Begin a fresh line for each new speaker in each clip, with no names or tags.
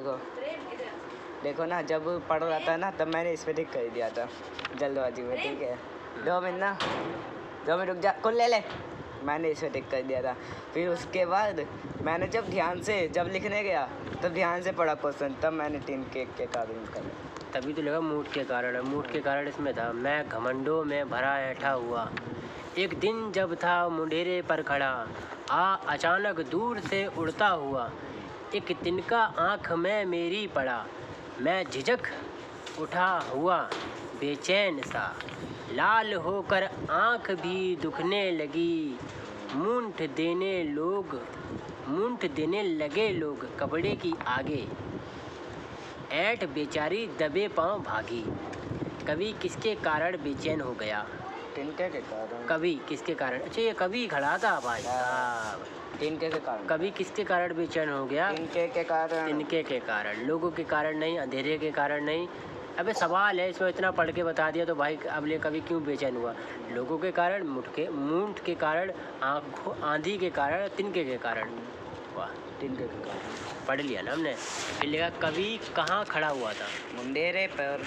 देखो देखो ना, जब पढ़ रहा था ना तब मैंने इस पे टिक कर दिया था जल्दबाजी में, ठीक है। 2 मिनट रुक जा, कुल ले ले। मैंने इस पे टिक कर दिया था। फिर उसके बाद मैंने जब लिखने गया तब ध्यान से पढ़ा क्वेश्चन, तब मैंने 3 के कारण कर।
तभी तो लगा मूड के कारण है। मूड के कारण इसमें था, मैं घमंडों में भरा ऐठा हुआ, एक दिन जब था मुंडेरे पर खड़ा, अचानक दूर से उड़ता हुआ, एक तिनका आँख में मेरी पड़ा, मैं झिझक उठा हुआ बेचैन सा, लाल होकर आँख भी दुखने लगी, मूंठ देने लगे लोग कपड़े की आगे, ऐठ बेचारी दबे पाँव भागी, कवि किसके कारण बेचैन हो गया?
तिनके के कारण।
कवि किसके कारण? अच्छा, ये कवि खड़ा था भाई साहब।
तिनके के कारण।
कवि किसके कारण बेचैन हो गया?
तिनके के कारण।
तिनके के कारण। लोगों के कारण नहीं, अंधेरे के कारण नहीं। अबे सवाल है, इसमें इतना पढ़ के बता दिया तो भाई अब ले कवि क्यों बेचैन हुआ? लोगों के कारण, मूंठ के कारण, आंधी के कारण, तिनके के कारण। वाह,
तिनके के कारण
पढ़ लिया ना हमने। फिर लिखा कवि कहाँ खड़ा हुआ था?
मुंडेरे पर।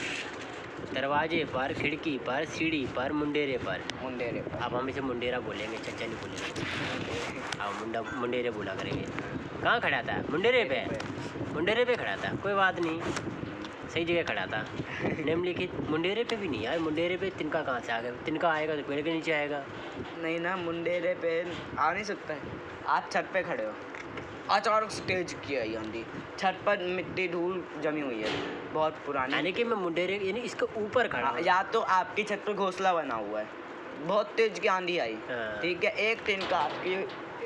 दरवाजे पर, खिड़की पर, सीढ़ी पर, मुंडेरे पर।
मुंडेरे पर।
अब हम इसे मुंडेरा बोलेंगे, चचा नहीं बोलेंगे। अब मुंडेरे बोला करेंगे। कहाँ खड़ा था? मुंडेरे पे। मुंडेरे पे खड़ा था, कोई बात नहीं, सही जगह खड़ा था। निम्नलिखित मुंडेरे पे भी नहीं यार, मुंडेरे पे तिनका कहाँ से आ गया? तिनका आएगा तो पेड़ के नीचे आएगा।
नहीं ना, मुंडेरे पे आ नहीं सकता है। आप छत पे खड़े हो, अचानक स्टेज किया आंधी, छत पर मिट्टी धूल जमी हुई है बहुत पुरानी,
यानी कि मैं मुंडेरे यानी इसके ऊपर खड़ा हूं।
या तो आपकी छत पर घोंसला बना हुआ है, बहुत तेज की आंधी आई, ठीक है। एक तिनका आपकी,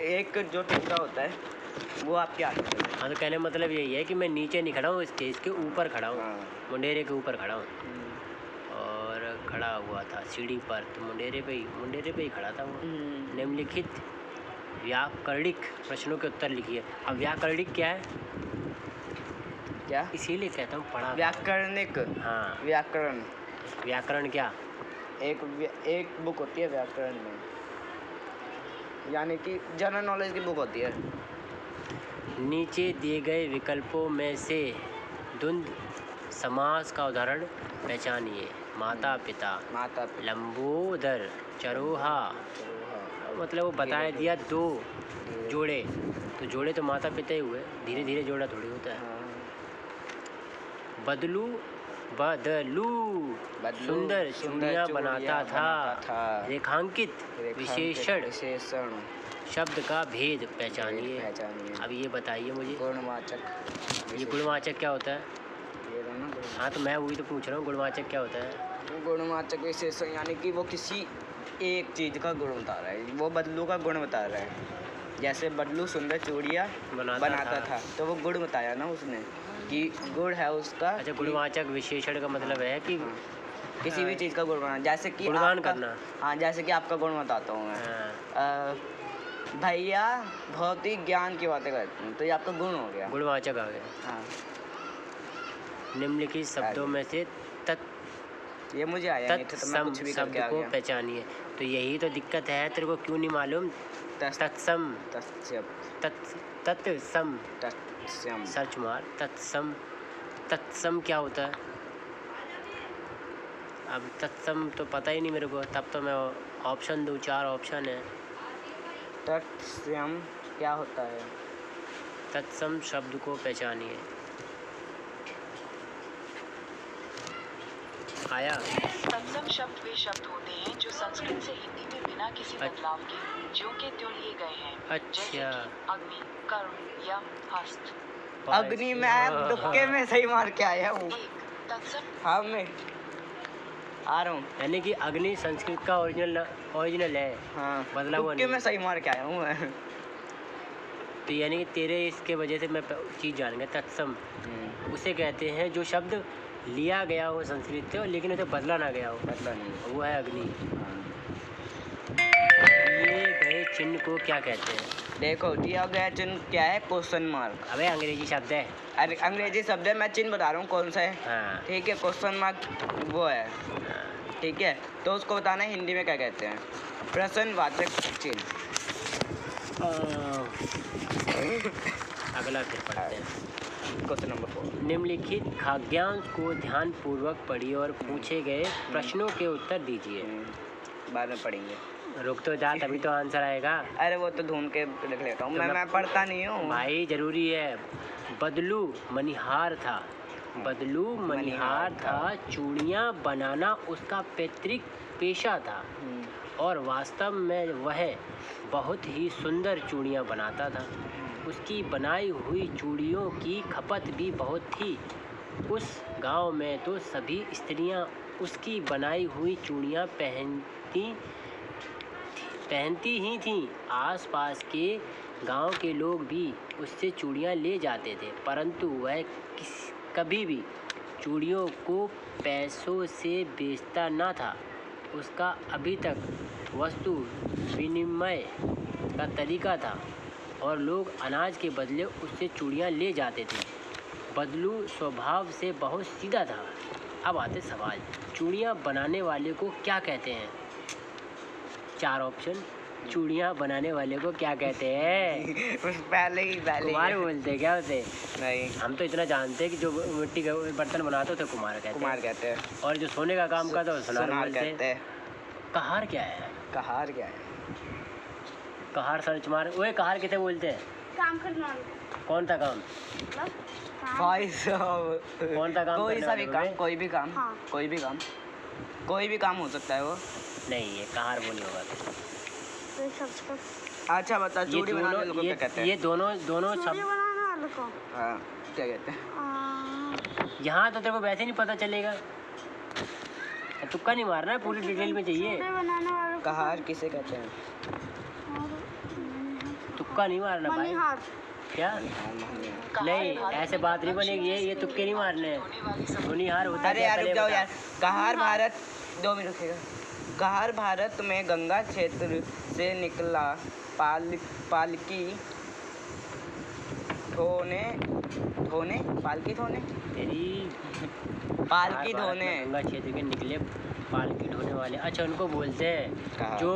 एक जो तिनका होता है वो आपके आगे।
हाँ, तो कहने मतलब यही है कि मैं नीचे नहीं खड़ा हूँ, इसके ऊपर खड़ा हूँ। मुंडेरे के ऊपर खड़ा हूँ और खड़ा हुआ था सीढ़ी पर, तो मुंडेरे पे ही खड़ा था वो। निम्नलिखित व्याकरणिक प्रश्नों के उत्तर लिखिए। अब व्याकरणिक क्या है?
क्या?
इसीलिए कहता हूँ पढ़ा।
व्याकरणिक।
हाँ, व्याकरण क्या?
एक बुक होती है व्याकरण में, यानी कि जनरल नॉलेज की बुक होती है।
नीचे दिए गए विकल्पों में से द्वंद्व समास का उदाहरण पहचानिए। माता पिता, लंबोदर, चरोहा। मतलब वो बताया दिया 2 जोड़े, तो जोड़े तो माता पिता ही हुए, धीरे धीरे जोड़ा थोड़ी होता है। बदलू सुंदर चूड़ियाँ बनाता था। रेखांकित विशेषण शब्द का भेद पहचानिए। अब ये बताइए मुझे,
गुणवाचक।
ये गुणवाचक क्या होता है? हाँ, तो मैं वही तो पूछ रहा हूँ, गुणवाचक क्या होता है?
गुणवाचक विशेषण यानी कि वो किसी एक चीज़ का गुण बता रहा है, वो बदलू का गुण बता रहा है। जैसे बदलू सुंदर चूड़ियाँ बनाता था, तो वो गुण बताया ना उसने कि गुण है उसका। अच्छा,
गुणवाचक विशेषण का मतलब है कि
किसी भी चीज़ का गुण बनाना, जैसे कि
गुणगान करना।
हाँ, जैसे कि आपका गुण बताता हूँ मैं। भैया बहुत ही ज्ञान की बातें करते हैं, तो ये आपका गुण हो गया,
गुणवाचक आ गया।
हाँ।
निम्नलिखित शब्दों में से
ये मुझे आया नहीं था, तो मैं कुछ भी
शब्द को पहचानिए। तो यही तो दिक्कत है, तेरे को क्यों नहीं मालूम? तत्सम, तत्सम, सर्च मार। तत्सम क्या होता है? अब तत्सम तो पता ही नहीं मेरे को, तब तो मैं ऑप्शन दूँ, 4 ऑप्शन है।
तत्सम क्या होता है?
तत्सम शब्द को पहचानिए। आया?
तत्सम शब्द वे शब्द होते हैं जो संस्कृत से हिंदी में बिना किसी बदलाव के ज्यों के त्यों लिए गए हैं।
अच्छा।
अग्नि, कर्ण, यम, हस्त।
अग्नि में तुक्के में सही मार के आया हूँ। हाँ, मैं आ रहा हूँ।
यानी कि अग्नि संस्कृत का ओरिजिनल है।
हाँ,
बदला हुआ नहीं।
मैं सही मार के आया हूँ मैं।
तो यानी कि तेरे इसके वजह से मैं चीज़ जान गया। तत्सम उसे कहते हैं जो शब्द लिया गया हो संस्कृत से, लेकिन उसे बदला ना गया हो।
बदला नहीं,
वो है अग्नि। दिए गए चिन्ह को क्या कहते हैं?
देखो, दिया गया चिन्ह क्या है? Question mark.
अबे अंग्रेजी शब्द है।
अरे अंग्रेजी शब्द है, मैं चिन्ह बता रहा हूँ कौन सा है।
हाँ।
ठीक है, क्वेश्चन मार्क वो है। ठीक है, तो उसको बताना है हिंदी में क्या कहते हैं? प्रश्नवाचक चिन्ह।
अगला फिर पढ़ते हैं।
Question number 4।
निम्नलिखित वाक्यांश को ध्यानपूर्वक पढ़िए और पूछे गए प्रश्नों के उत्तर दीजिए।
बाद में पढ़ेंगे।
रुक तो जा, तभी तो आंसर आएगा।
अरे वो तो ढूंढ के रख लेता हूँ, मैं पढ़ता नहीं हूँ
भाई, जरूरी है। बदलू मनिहार था, बदलू मनिहार था, चूड़ियाँ बनाना उसका पैतृक पेशा था और वास्तव में वह बहुत ही सुंदर चूड़ियाँ बनाता था। उसकी बनाई हुई चूड़ियों की खपत भी बहुत थी। उस गांव में तो सभी स्त्रियां उसकी बनाई हुई चूड़ियाँ पहनती ही थीं। आसपास के गांव के लोग भी उससे चूड़ियाँ ले जाते थे, परंतु वह कभी भी चूड़ियों को पैसों से बेचता न था। उसका अभी तक वस्तु विनिमय का तरीका था और लोग अनाज के बदले उससे चूड़ियाँ ले जाते थे। बदलू स्वभाव से बहुत सीधा था। अब आते सवाल, चूड़ियाँ बनाने वाले को क्या कहते हैं? 4 ऑप्शन। चूड़ियाँ बनाने वाले को क्या कहते हैं?
पहले
कुम्हार बोलते हैं क्या उसे?
नहीं,
हम तो इतना जानते हैं कि जो मिट्टी के बर्तन बनाते थे कुम्हार कहते हैं। और जो सोने का काम करता है सुनार कहते हैं। कहार क्या है?
कहार क्या है?
कहार सर्च मार। ओए, कहार किसे बोलते हैं?
काम करना।
कौन सा काम?
भाई साहब,
कौन सा काम?
कोई सा भी काम, कोई भी काम,
हाँ।
कोई भी काम, कोई भी काम हो सकता है वो।
नहीं, ये कहार वो नहीं होगा।
तो सर्च कर।
अच्छा बता, चूड़ी बनाने वाले को क्या कहते हैं?
ये दोनों
चूड़ी
शब्द
बनाने वाले को
हाँ, क्या कहते हैं?
यहाँ तो तेरे को वैसे नहीं पता चलेगा। तुक्का नहीं मारना है, पूरी डिटेल में चाहिए।
चूड़ी बनाने वाले को
कहार किसे कहते हैं?
तुक्का नहीं मारना भाई।
मनिहार।
क्या? नहीं, ऐसे बात नहीं बनेगी। ये तुक्के नहीं मारने हैं। मनिहार होता है
अरे
क्या?
यार रुक
पहले
जाओ
बता।
यार। कहार भारत, 2 मिनट रुकेगा। कहार भारत में गंगा क्षेत्र से निकला पालकी
गंगा क्षेत्र के निकले पालकी ढोने वाले। अच्छा, उनको बोलते हैं जो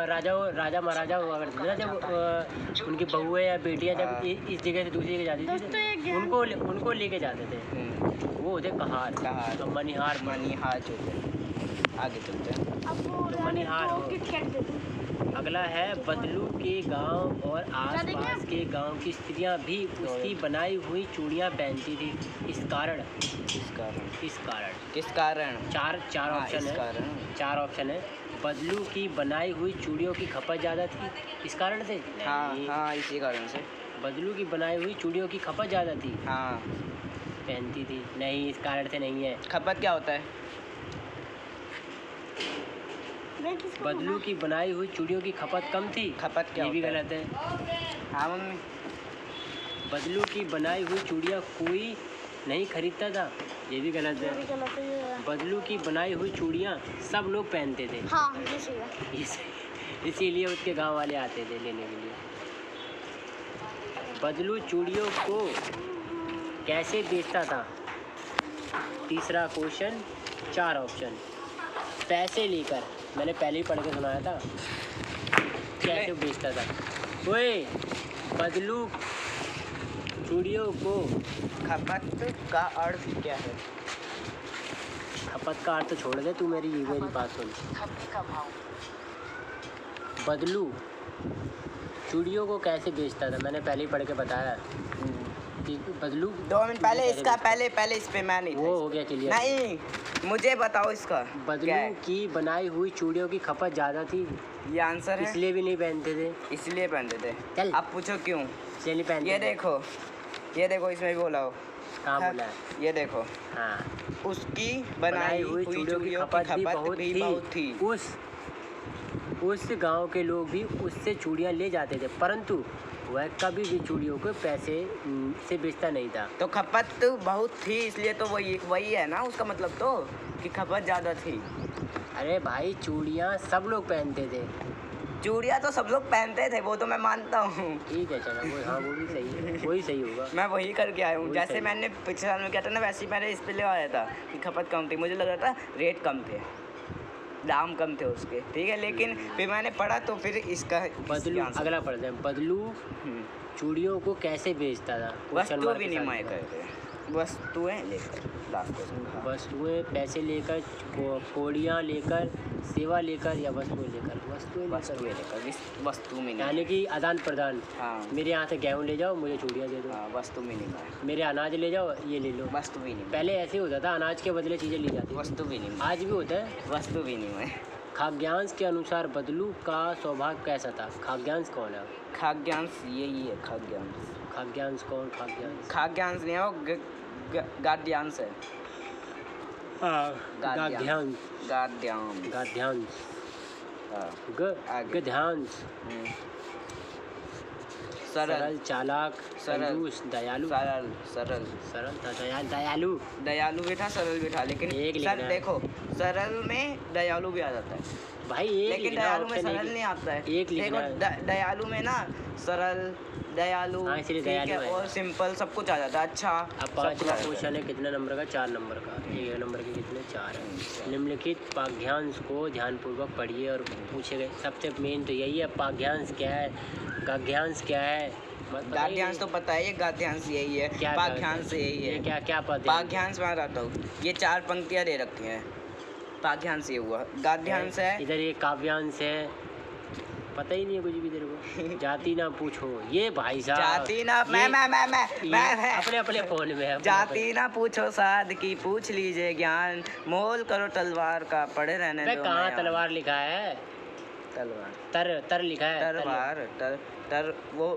राजा महाराजा हुआ करते थे ना, जब उनकी बहुएं या बेटियां जब इस जगह से दूसरी जगह जाती थी, उनको लेके जाते थे। वो होते कहार। तो मनिहार
चलते हैं, आगे चलते हैं।
अब वो
तो मनिहार हो।
किट दे दूं।
अगला है, बदलू के गांव और आसपास के गांव की स्त्रियां भी उसकी बनाई हुई चूड़ियां पहनती थी। इस कारण
किस कारण?
चार ऑप्शन है। 4 ऑप्शन है। बदलू की बनाई हुई चूड़ियों की खपत ज़्यादा थी, इस कारण से? नहीं।
हाँ, इसी कारण से।
बदलू की बनाई हुई चूड़ियों की खपत ज़्यादा थी,
हाँ,
पहनती थी। नहीं, इस कारण से नहीं है।
खपत क्या होता है?
बदलू की बनाई हुई चूड़ियों की खपत कम थी,
खपत क्या
ये भी
होता है?
गलत है।
हाँ मम्मी।
बदलू की बनाई हुई चूड़ियाँ कोई नहीं खरीदता था, ये भी गलत
ये भी
है।
गलत है ये।
बदलू की बनाई हुई चूड़ियाँ सब लोग पहनते थे,
हाँ, ये सही है।
इसीलिए उसके गांव वाले आते थे लेने के लिए। बदलू चूड़ियों को कैसे बेचता था? तीसरा क्वेश्चन, 4 ऑप्शन। पैसे लेकर, मैंने पहले ही पढ़ के सुनाया था। कैसे बेचता था? ओए, बदलू चूड़ियों को
खपत का अर्थ क्या है?
खपत का अर्थ छोड़ दे, तू मेरी बात सुन।
खपने का भाव।
बदलू चूड़ियों को कैसे बेचता था? मैंने पहले ही पढ़ के बताया कि बदलू
2 मिनट पहले इसका पहले इस पे मैं नहीं था।
वो हो गया क्लियर।
नहीं, मुझे बताओ इसका क्या
बदलू
है?
की बनाई हुई चूड़ियों की खपत ज़्यादा थी,
ये आंसर है।
इसलिए भी नहीं पहनते थे।
इसलिए पहनते थे।
चल।
अब पूछो क्यों?
इसलिए नहीं पहनते
ये
थे।
देखो इसमें भी बोला हो।
कहाँ बोला है?
ये देखो,
हाँ,
उसकी बनाई हुई चूड़ियों की खपत भी बहुत थी।
उस गांव के लोग भी उससे चूड़ियाँ ले जाते थे, परंतु वह कभी भी चूड़ियों को पैसे से बेचता नहीं था।
तो खपत बहुत थी, इसलिए तो वही है ना उसका मतलब, तो कि खपत ज़्यादा थी।
अरे भाई, चूड़ियाँ सब लोग पहनते थे।
चूड़ियाँ तो सब लोग पहनते थे, वो तो मैं मानता हूँ।
ठीक है, चलो वो, हाँ वो भी सही है, वही सही होगा।
मैं वही करके आया हूँ।
वही
जैसे
सही।
मैंने पिछले साल में किया था ना, वैसे ही मैंने इस पे ले आया था कि खपत कम थी। मुझे लग रहा था रेट कम थे। दाम कम थे उसके, ठीक है, लेकिन फिर मैंने पढ़ा तो फिर इसका
बदलू, अगला पढ़ते हैं। बदलू
हम्म,
चूड़ियों को कैसे बेचता था? क्वेश्चन
वस्तु
मार्क के साथ
विनिमय
लिखा।
करते हैं, वस्तुएं लेकर, लास्ट क्वेश्चन। हाँ,
वस्तुएं पैसे लेकर, कोड़ियाँ लेकर, सेवा लेकर या वस्तुएं लेकर? वस्तुएं
वस्तुएं
लेकर,
लेकर, वस्तु विनिमय।
यानी कि आदान प्रदान।
हाँ
मेरे यहाँ से गेहूँ ले जाओ, मुझे चूड़ियाँ दे दो।
हाँ, वस्तु विनिमय,
मेरे अनाज ले जाओ, ये ले लो।
वस्तु विनिमय,
पहले ऐसे होता था, अनाज के बदले चीज़ें ली जाती थी।
वस्तु विनिमय,
आज भी होता है।
वस्तु विनिमय।
खाद्यांश के अनुसार बदलू का स्वभाव कैसा था? खाद्यांश कौन है?
खाद्यांश यही है, खाद्यांश।
खाद्यांश कौन? खाद्यांश
खाद्यांश नहीं है वो, गाद्यांश है।
गाद्यांश,
गाद्यांश,
गाद्यांश,
हाँ, आगे।
गद्यांश।
हम्म,
सरल,
सरल,
चालाक,
सरल,
कंजूस, दयालु।
सरल, सरल,
सरल था, दयालु।
दयालु भी था, सरल भी था, लेकिन
एक
सर
लिखना है।
देखो, सरल में दयालु भी आ जाता है,
भाई एक
लेकिन
लिखना,
दयालु में
ऑप्शन
सरल नहीं आता है।
एक लिखना
देखो,
है।
दयालु में ना सरल, दयालु,
हाँ, इसलिए
ठीक
दयालु
है,
है।
और सिंपल सब कुछ आ जाता है। अच्छा,
अब
सब कुछ
पाँचवा
आ जाता
क्वेश्चन है कितने नंबर का? 4 नंबर का। 1 नंबर के कितने? 4 है। निम्नलिखित पाठ्यांश को ध्यानपूर्वक पढ़िए और पूछे गए। सबसे मेन तो यही है, पाठ्यांश क्या है, गद्यांश क्या है?
गाद्यांश तो पता है, ये गाद्यांश यही है,
क्या
पाठ्यांश यही
ये
है।
क्या क्या पद है?
पाठ्यांश में आता हूँ, ये 4 पंक्तियाँ दे रखी हैं, पाठ्यांश ये हुआ। गाद्यांश है,
इधर ये काव्यांश है, पता ही नहीं है कुछ भी तेरे को। जाति ना पूछो, ये भाई साहब
जाति ना,
ये-
मैं
अपने अपने फोन में है, अपने-
जाति ना पूछो साध की, पूछ लीजिए ज्ञान, मोल करो तलवार का, पड़े रहने
अबे
दो
कहाँ
नया।
तलवार लिखा है?
तलवार,
तर लिखा है।
तरवार, तर वो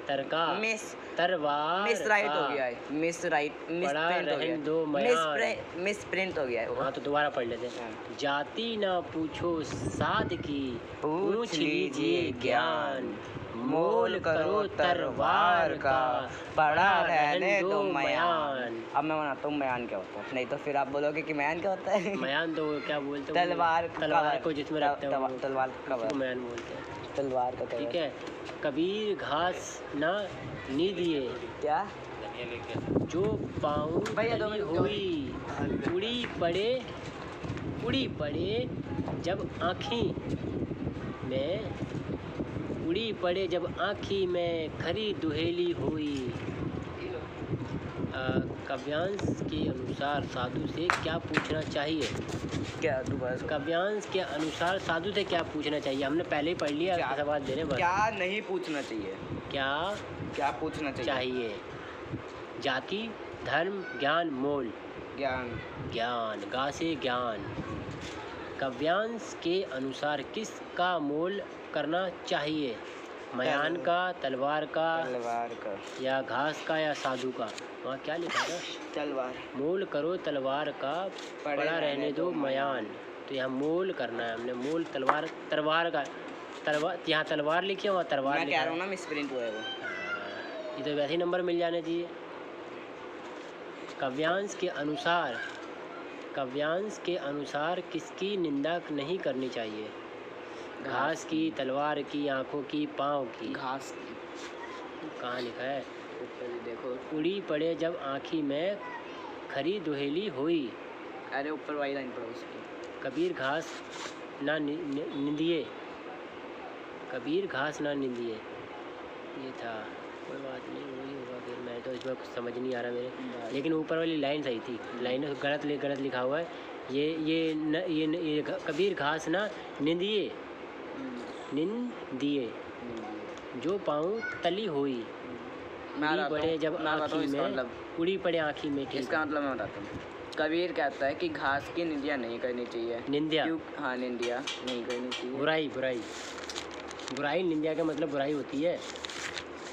तर का
मिस
तरवार
मिस राइट
का।
हो गया है, मिस राइट, मिस
पढ़ा
प्रिंट हो
रहने
गया
दो
है,
मयान।
मिस प्रिंट हो गया है वो।
हाँ तो दोबारा पढ़ लेते हैं।
हाँ।
जाति ना पूछो साध की, पूछ लीजिए ज्ञान, मोल करो तरवार का,
पड़ा रहने दो मयान। अब मैं बनाता हूँ मयान क्या होता है, नहीं तो फिर आप बोलोगे कि मयान क्या होता है।
मयान तो क्या बोलते हैं?
तलवार,
तलवार को जिसमें रखते हैं वो
तलवार का
उसको मयान बोलते हैं।
तलवार का
ठीक है। कबीर घास ना नीदिए,
क्या?
जो पाँव
भैया, दो
तली
मिनट,
हुई, उड़ी पड़े जब आँखी में, उड़ी पड़े जब आँखी में, खरी दुहेली हुई। काव्यांश के अनुसार साधु से क्या पूछना चाहिए?
क्या दोबारा?
काव्यांश के अनुसार साधु से क्या पूछना चाहिए? हमने पहले ही पढ़ लिया,
क्या?
सवाल दे रहे हैं बस।
क्या नहीं पूछना चाहिए?
क्या
क्या पूछना
चाहिए? जाति, धर्म, ज्ञान, मोल।
ज्ञान,
ज्ञान, गा से ज्ञान। काव्यांश के अनुसार किसका मोल करना चाहिए? मयान का, तलवार का,
तलवार का,
या घास का, या साधु का? वहाँ क्या लिखा था?
तलवार।
मोल करो तलवार का, पड़ा रहने दो मयान। तो यहाँ मोल करना है हमने, मोल तलवार, तलवार का, तलवार, यहाँ तलवार लिखी है, वहाँ तलवार
मैं
लिखा
कह रहा
है।
हूँ ना, मिसप्रिंट हुआ है वो।
ये तो वैसे ही नंबर मिल जाने चाहिए। काव्यांश के अनुसार किसकी निंदा नहीं करनी चाहिए? घास की, तलवार की, आँखों की, पाँव की।
घास,
कहाँ लिखा है?
ऊपर देखो।
उड़ी पड़े जब आँखी में, खरी दुहेली हुई।
अरे ऊपर वाली लाइन पढ़ो उसकी।
कबीर घास ना निंदिए, कबीर घास ना निंदिए, ये था। कोई बात नहीं, वही होगा फिर। मैं तो इसमें कुछ समझ नहीं आ रहा मेरे, लेकिन ऊपर वाली लाइन सही थी। लाइन गलत लिखा हुआ है। ये कबीर घास ना निंदिए, निंदिए, जो पाँव तली हुई, उड़ी पड़े जब आँखी में, उड़ी पड़े आँखी में। ठीक,
इसका मतलब मैं बताता हूँ। कबीर कहता है कि घास की निंदिया नहीं करनी चाहिए।
निंदिया,
हाँ, निंदिया नहीं करनी चाहिए।
बुराई, निंदिया का मतलब बुराई होती है।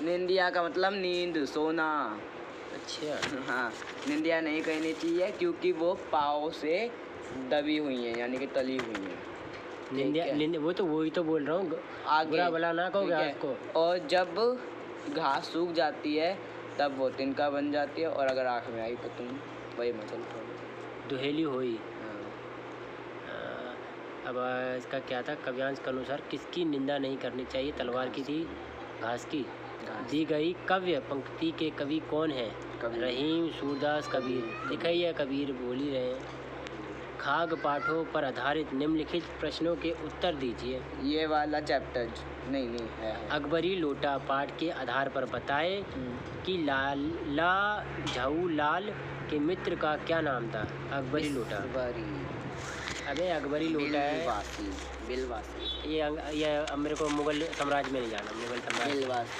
निंदिया का मतलब नींद, सोना।
अच्छा,
हाँ, निंदिया नहीं करनी चाहिए क्योंकि वो पाँव से दबी हुई हैं, यानी कि तली हुई हैं।
निंदिया वही तो बोल रहा हूँ।
आगे,
बुरा भला ना कहो
ठीक है?
घास को।
और जब घास सूख जाती है तब वो तिनका बन जाती है, और अगर आँख में आई तो तुम वही मचल पड़ो।
दुहेली हुई।
हाँ।
अब इसका क्या था? काव्यांश के अनुसार किसकी निंदा नहीं करनी चाहिए? तलवार की थी, घास की। दी गई काव्य पंक्ति के कवि कौन है?
कबीर।
रहीम, सूरदास, कबीर। लिखा ही है, कबीर बोल ही रहे हैं। खाग पाठों पर आधारित निम्नलिखित प्रश्नों के उत्तर दीजिए।
ये वाला चैप्टर नहीं है।
अकबरी लोटा पाठ के आधार पर बताए कि लाला झाऊलाल के मित्र का क्या नाम था। अकबरी लोटा। अबे अकबरी लोटा है।
बिलवासी।
ये अब मेरे को मुगल साम्राज्य में नहीं जाना। मुगल साम्राज्य
बिलवासी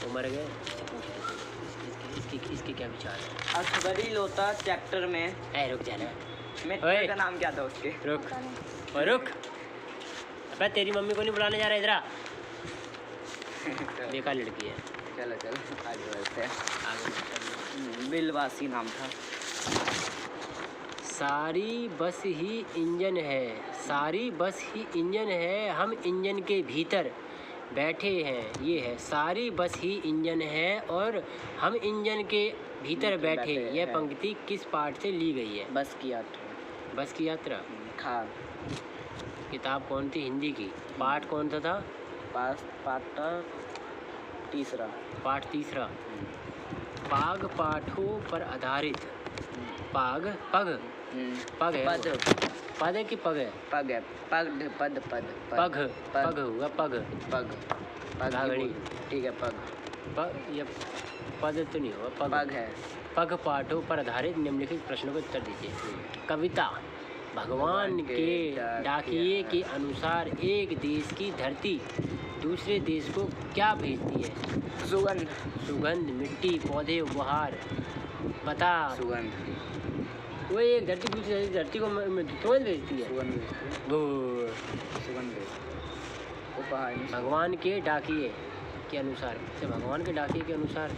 वो मर गए। इसके क्या विचार है।
अकबरी लोटा चैप्टर में
रुक जाना।
मित्र का नाम क्या था उसके?
रुक और रुक। अबे तेरी मम्मी को नहीं बुलाने जा रहा इधर। बेकार लड़की है।
चलो आगे बढ़ते हैं।
आगे
बिलवासी नाम था।
सारी बस ही इंजन है। सारी बस ही इंजन है। हम इंजन के भीतर बैठे हैं। ये है सारी बस ही इंजन है और हम इंजन के भीतर बैठे। यह पंक्ति किस पाठ से ली गई है।
बस की यात्रा।
बस की यात्रा।
खाग।
किताब कौन थी हिंदी की। पाठ कौन सा था।
पाठ तीसरा।
पाठ तीसरा। पाग पाठों पर आधारित। पाग पग पग है।
पद।
पद है कि पग है।
पग है। पग पद पद
पग पग हुआ पग।
पग
घाघड़ी।
ठीक है पग।
पग या पद तो नहीं हुआ पग।
पग है।
पग पाठों पर आधारित निम्नलिखित प्रश्नों का उत्तर दीजिए। कविता। भगवान के डाकिये के अनुसार एक देश की धरती दूसरे देश को क्या भेजती है।
सुगंध।
सुगंध। मिट्टी पौधे उपहार। बता।
सुगंध।
वो एक धरती दूसरी धरती को तुरंत भेजती है।
सुगंध उपहार।
भगवान के डाकिये के अनुसार से भगवान के डाकिये के अनुसार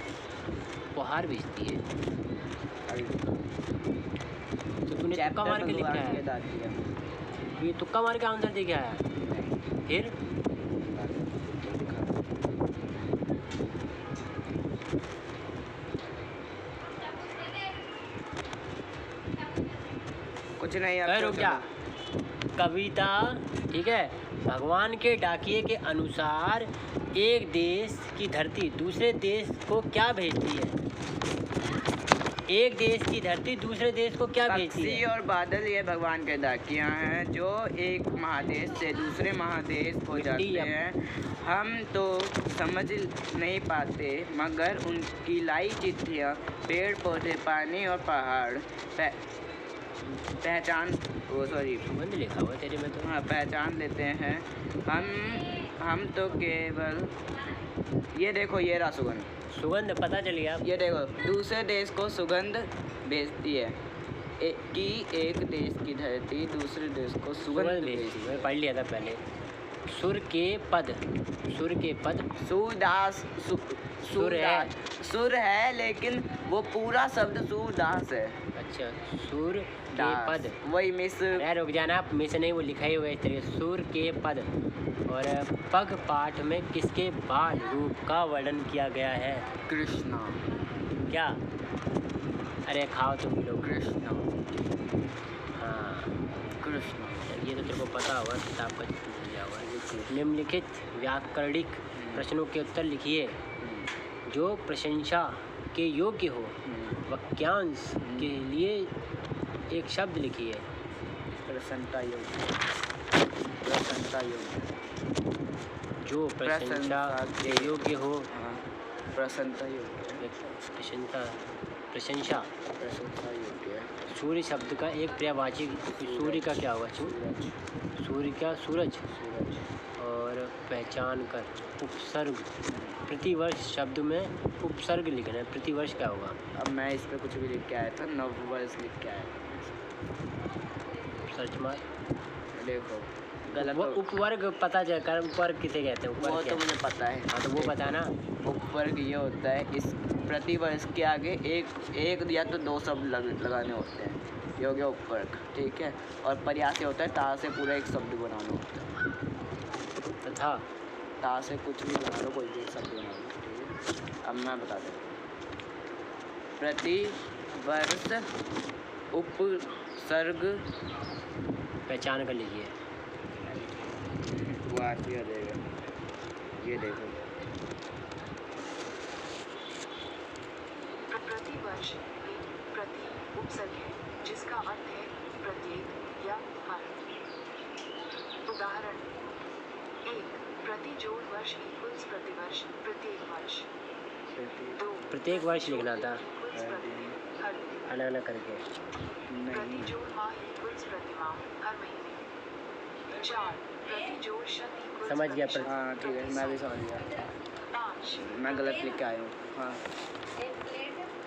उपहार भेजती है। तो तूने तुक्का मार के लिखा है। ये तुक्का मार के आंसर दे के आया। फिर
कुछ नहीं।
रुक जा। कविता ठीक है। भगवान के डाकिये के अनुसार एक देश की धरती दूसरे देश को क्या भेजती है। एक देश की धरती दूसरे देश को क्या भेजती है।
पक्षी और बादल ये भगवान के डाकियाँ हैं जो एक महादेश से दूसरे महादेश को जाते हैं। हम तो समझ नहीं पाते मगर उनकी लाई चिट्ठियाँ पेड़ पौधे पानी और पहाड़ पहचान
सुगंध लिखा हुआ तेरे में तो।
हाँ पहचान लेते हैं। हम तो केवल ये देखो ये रहा सुगंध।
सुगंध पता चल गया।
ये देखो दूसरे देश को सुगंध भेजती है कि एक देश की धरती दूसरे देश को सुगंध भेजती है।
मैं पढ़ लिया था पहले। सुर के पद। सुर के पद।
सूरदास।
सुर है।
सुर है लेकिन वो पूरा शब्द सूरदास है।
अच्छा सुर के पद।
वही मिस।
अरे रुक जाना। मिस नहीं वो लिखा ही हुआ है इस तरीके। सुर के पद। और पग पाठ में किसके बाल रूप का वर्णन किया गया है।
कृष्णा।
क्या। अरे खाओ तुम लोग।
कृष्णा।
हाँ
कृष्णा।
ये तो तेरे को पता होगा किताब का दिया हुआ है। निम्नलिखित व्याकरणिक प्रश्नों के उत्तर लिखिए जो प्रशंसा के योग्य हो। वाक्यांश के लिए एक शब्द लिखिए।
प्रसन्नता योग्य। प्रसन्नता योग्य।
जो प्रशंसा के योग्य हो।
प्रसन्नता योग्य।
प्रशंसा। प्रशंसा।
प्रशंसा योग्य।
सूर्य शब्द का एक पर्यायवाची। सूर्य का क्या होगा। सूर्य क्या। सूरज। और पहचान कर। उपसर्ग। प्रतिवर्ष शब्द में उपसर्ग लिखना है। प्रतिवर्ष क्या होगा।
अब मैं इस पर कुछ भी लिख के आया था। नववर्ष लिख के आया।
सर्च मार।
देखो गलत।
वो उपवर्ग पता चल कर। उपवर्ग किसे कहते हैं।
वो
उपवर्ग
तो
क्या?
मुझे पता है।
हाँ तो वो बताना।
उपवर्ग ये होता है इस प्रतिवर्ष के आगे एक या तो दो शब्द लगाने होते हैं। ये हो गया उपवर्ग। ठीक है। और प्रयास ये होता है ता से पूरा एक शब्द बनाना होता है।
तथा।
ता से कुछ भी बना लो कोई भी शब्द बना लो। ठीक है। अब मैं बता देता हूँ। प्रतिवर्ष उपसर्ग।
पहचान कर लीजिए।
वो आ देगा। ये देखो
प्रतिवर्ष एक प्रति उपसर्ग है जिसका अर्थ है प्रत्येक या हर। उदाहरण 1 प्रति जोड़ वर्ष इक्वल्स प्रतिवर्ष प्रत्येक वर्ष। 2
प्रत्येक वर्ष लिखना था
इक्वल्स प्रतिदिन हर दिन।
अलग अलग करके।
प्रति जोड़ माह इक्वल्स प्रति माह हर महीने। 4 प्रति जोड़ शत इक्वल्स
समझ गया
प्रतिशत
हाँ ठीक है, मैं भी समझ गया।
5
मैं गलत लिख के आया हूँ। हाँ